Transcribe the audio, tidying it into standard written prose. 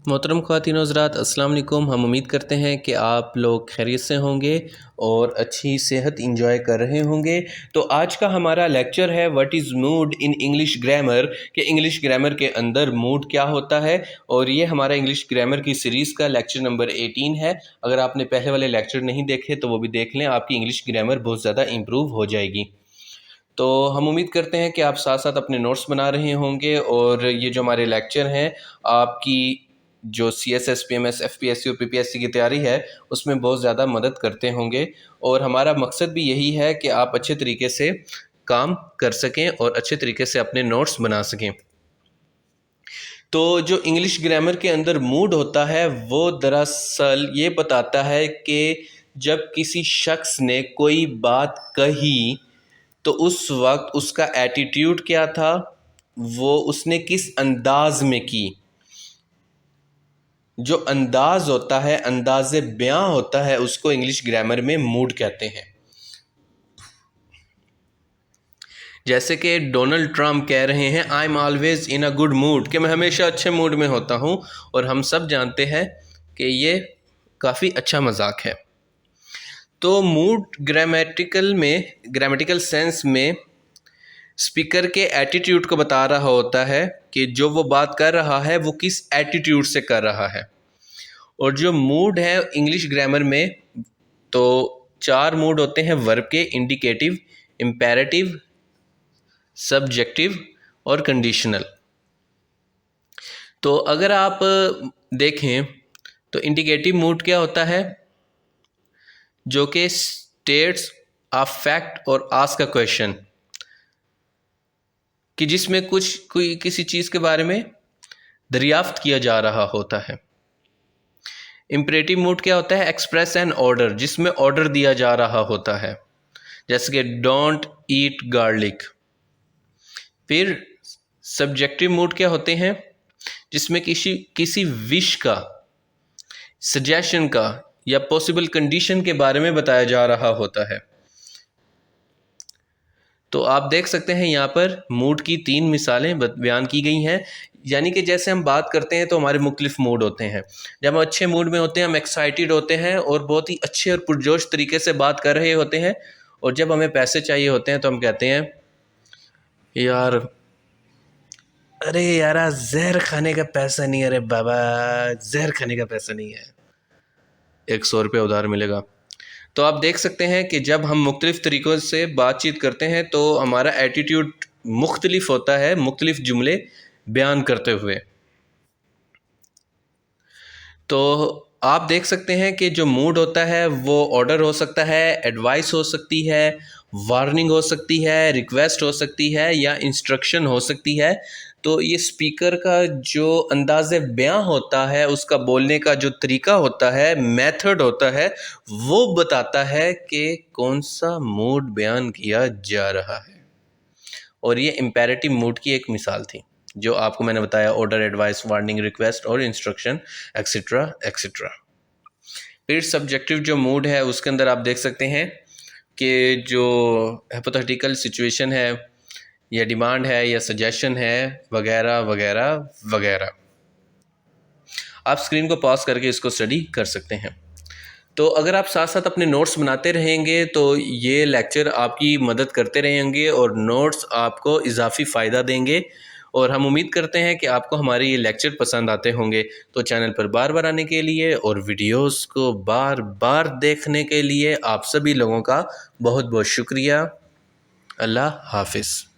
मोहतरम ख़वातीन हज़रात अस्सलाम वालेकुम। हम उम्मीद करते हैं कि आप लोग खैरियत से होंगे और अच्छी सेहत इंजॉय कर रहे होंगे। तो आज का हमारा लेक्चर है what is mood in English grammar, कि इंग्लिश ग्रामर के अंदर मूड क्या होता है। और ये हमारा इंग्लिश ग्रामर की सीरीज़ का लेक्चर नंबर 18 है। अगर आपने पहले वाले लेक्चर नहीं देखे तो वो भी देख लें, आपकी इंग्लिश ग्रामर बहुत ज़्यादा इम्प्रूव हो जाएगी। तो हम उम्मीद करते हैं कि आप साथ साथ अपने नोट्स बना रहे होंगे और ये जो हमारे लेक्चर हैं आपकी जो CSS PMS FPSC और PPSC की तैयारी है उसमें बहुत ज़्यादा मदद करते होंगे। और हमारा मकसद भी यही है कि आप अच्छे तरीके से काम कर सकें और अच्छे तरीके से अपने नोट्स बना सकें। तो जो इंग्लिश ग्रामर के अंदर मूड होता है वो दरअसल ये बताता है कि जब किसी शख्स ने कोई बात कही तो उस वक्त उसका एटीट्यूड क्या था, वो उसने किस अंदाज में की। जो अंदाज होता है, अंदाज़े बयां होता है, उसको इंग्लिश ग्रामर में मूड कहते हैं। जैसे कि डोनाल्ड ट्रंप कह रहे हैं I am always in a good mood, कि मैं हमेशा अच्छे मूड में होता हूँ। और हम सब जानते हैं कि ये काफ़ी अच्छा मजाक है। तो मूड ग्रामेटिकल सेंस में स्पीकर के एटीट्यूड को बता रहा होता है कि जो वो बात कर रहा है वो किस एटीट्यूड से कर रहा है। और जो मूड है इंग्लिश ग्रामर में, तो 4 मूड होते हैं वर्ब के, इंडिकेटिव, इम्पेरेटिव, सब्जेक्टिव और कंडीशनल। तो अगर आप देखें तो इंडिकेटिव मूड क्या होता है, जो कि स्टेट्स अ फैक्ट और आस्क अ क्वेश्चन, कि जिसमें कोई किसी चीज़ के बारे में दरियाफ्त किया जा रहा होता है। इम्परेटिव मूड क्या होता है, एक्सप्रेस एन ऑर्डर, जिसमें ऑर्डर दिया जा रहा होता है, जैसे कि डोंट ईट गार्लिक। फिर सब्जेक्टिव मूड क्या होते हैं, जिसमें किसी विश का, सजेशन का या पॉसिबल कंडीशन के बारे में बताया जा रहा होता है। तो आप देख सकते हैं यहाँ पर मूड की 3 मिसालें बयान की गई हैं। यानी कि जैसे हम बात करते हैं तो हमारे मुख्तलिफ मूड होते हैं। जब हम अच्छे मूड में होते हैं हम एक्साइटेड होते हैं और बहुत ही अच्छे और पुरजोश तरीके से बात कर रहे होते हैं। और जब हमें पैसे चाहिए होते हैं तो हम कहते हैं यार, अरे यार जहर खाने का पैसा नहीं है, अरे बाबा जहर खाने का पैसा नहीं है, 100 रुपये उधार मिलेगा। तो आप देख सकते हैं कि जब हम मुख्तलिफ़ तरीक़ों से बातचीत करते हैं तो हमारा एटीट्यूड मुख्तलिफ होता है, मुख्तलिफ जुमले बयान करते हुए। तो आप देख सकते हैं कि जो मूड होता है वो ऑर्डर हो सकता है, एडवाइस हो सकती है, वार्निंग हो सकती है, रिक्वेस्ट हो सकती है या इंस्ट्रक्शन हो सकती है। तो ये स्पीकर का जो अंदाज़े बयां होता है, उसका बोलने का जो तरीका होता है, मेथड होता है, वो बताता है कि कौन सा मूड बयान किया जा रहा है। और ये इम्पेरेटिव मूड की एक मिसाल थी जो आपको मैंने बताया, ऑर्डर, एडवाइस, वार्निंग, रिक्वेस्ट और इंस्ट्रक्शन, एक्सेट्रा एक्सेट्रा। फिर सब्जेक्टिव जो मूड है उसके अंदर आप देख सकते हैं कि जो हाइपोथेटिकल सिचुएशन है या डिमांड है या सजेशन है वगैरह वगैरह वगैरह। आप स्क्रीन को पॉज करके इसको स्टडी कर सकते हैं। तो अगर आप साथ साथ अपने नोट्स बनाते रहेंगे तो ये लेक्चर आपकी मदद करते रहेंगे और नोट्स आपको इजाफी फ़ायदा देंगे। और हम उम्मीद करते हैं कि आपको हमारे ये लेक्चर पसंद आते होंगे। तो चैनल पर बार बार आने के लिए और वीडियोस को बार बार देखने के लिए आप सभी लोगों का बहुत बहुत शुक्रिया। अल्लाह हाफिज़।